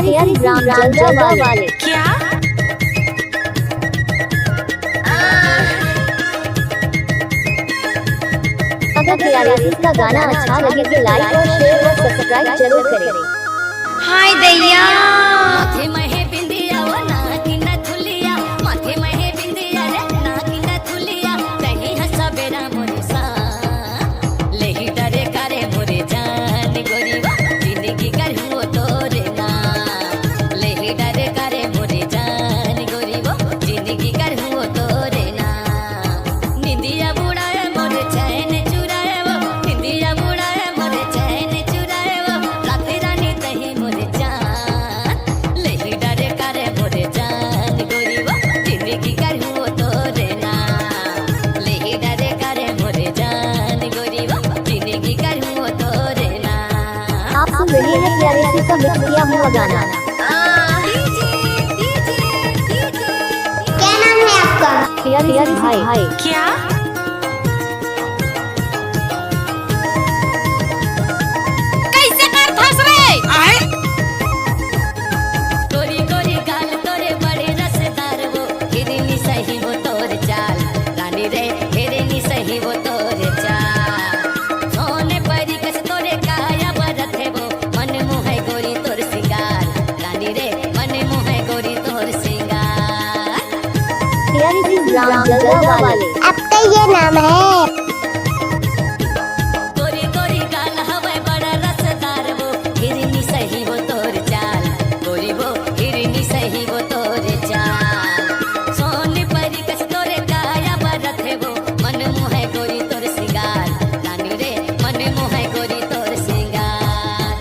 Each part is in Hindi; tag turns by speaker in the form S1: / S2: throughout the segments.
S1: तैयारी ग्राम जलदा वाले
S2: क्या?
S1: अगर तैयारी का गाना अच्छा लगे तो लाइक और शेयर और सब्सक्राइब जरूर करें।
S2: हाय दैया
S3: माथे महे बिंदिया वो नाकी न थुलिया, माथे महे बिंदिया रे नाकी न थुलिया, कहीं हंसा बेरा मोरे सा लेही डरे करे मोरे जान गोरीवा, जिंदगी करूँ तोरे ना लेही डरे करे मोरे जान गोरीवा, जिंदगी करूँ तोरे ना निंदिया बुढ़ाए मोरे चैन चुराए वो, निंदिया बुढ़ाए मोरे चैन चुराए वो, रात रानी तही मोरे जान लेही डरे करे मोरे जान गोरीवा, जिंदगी करूँ तोरे ना लेही डरे करे मोरे जान गोरीवा, जिंदगी करूँ तोरे ना।
S1: आप सुन रहे हैं तैयारी का मिक्स किया हुआ गाना।
S4: क्या नाम है आपका?
S1: तैयारी भाई
S2: क्या? कैसे कर फंस रे?
S3: गोरी गोरी गाल तोरे बड़े रसदार वो, हिरनी सही वो तोर चाल रानी रे, हिरनी सही वो तोर चाल सोने परी कस तोरे काया बरत है वो, मन मोह गोरी तोर सिंगार रानी रे, मन मोह गोरी तोर सिंगार।
S1: तैयारी ग्राम जलदा वाले
S4: आपका ये नाम है?
S3: गोरी गोरी गाल हवे बड़ा रसदार वो, हिरनी सही वो तोर चाल गोरी वो, हिरनी सही वो तोर चाल सोने परी कस तोरे काया बरत है वो, मन मोह गोरी तोर सिंगार रानी रे, मन मोह गोरी तोर सिंगार।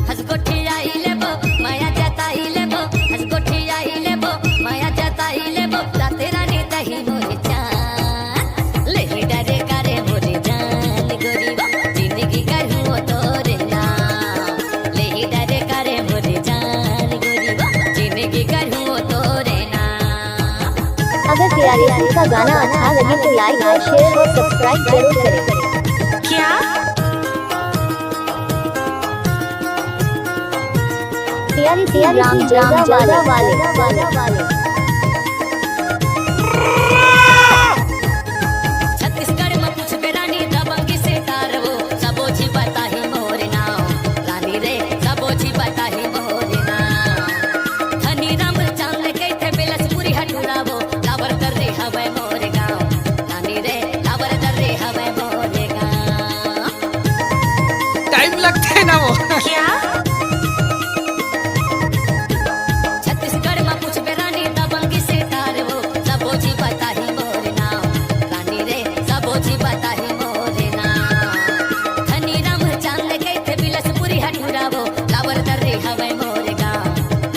S3: हंस गोठी आई लेबो माया जताई लेबो, हंस गोठी आई लेबो माया जताई लेबो, राते रानी तही मोरे जान लेही डरे करे मोरे जान गोरीवा, जिंदगी करूँ तोरे नाम लेही डरे करे मोरे जान गोरीवा, जिंदगी करूँ तोरे नाम।
S1: अगर तैयारी का गाना अच्छा लगे तो लाइक और शेयर और सब्सक्राइब जरूर करें।
S2: क्या?
S1: तैयारी ग्राम जलदा वाले
S3: छत्तीसगढ़ में कुछ बेरानी दबंगी से तारवो, सबोची बताही मोरे नाम रानी रे, सबोची बताही मोरे नाम धनी राम चांद के थे बेलसपुरी हटुरावो, लावर कर रे हवे मोरे गाँव रानी रे, लावर कर रे हवे मोरे गाँव।
S5: टाइम लगता है ना वो।
S2: क्या?
S3: छत्तीसगढ़ में कुछ बेरानी दबंगी से तारवो, सबोची बताही मोरे नाम रानी रे, सबोची बताही मोरे नाम धनी राम चांद के थे बिलसपुरी हटुरावो, लावर दर्रे हवे मोरे गाँव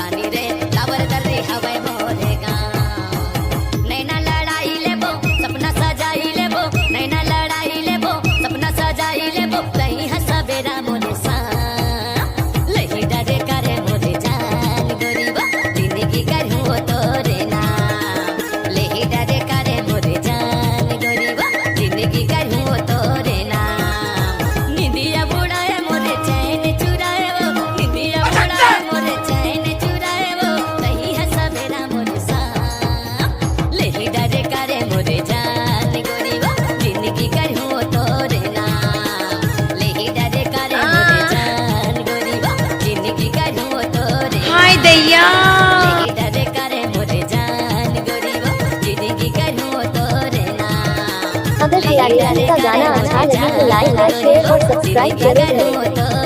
S3: रानी रे, लावर दर्रे हवे मोरे गाँव। नैना लड़ाई लेबो सपना सजाई लेबो, नैना लड़ाई लेबो सपना सजाई लेबो, कहीं हंसा बेरा मोरे सा लेही डरे करे मोरे जान गोरीवा, जिंदगी करूँ तोरे नाम लेही डरे करे मोरे जान गोरीवा, जिंदगी करूँ तोरे नाम। निंदिया बुढ़ाए मोरे चैन चुराए वो, निंदिया बुढ़ाए मोरे चैन चुराए वो, कहीं हंसा बेरा मोरे सा लेही डरे करे मोरे जान गोरीवा, जिंदगी करूँ तोरे नाम लेही डरे करे मोरे जान गोरीवा, जिंदगी करूँ तोरे
S2: हाय दैया
S3: लेही डरे करे मोरे जान गोरीवा, जिंदगी करूँ तोरे नाम।
S1: अगर तैयारी का गाना अच्छा लगे तो लाइक और शेयर और सब्सक्राइब जरूर करें।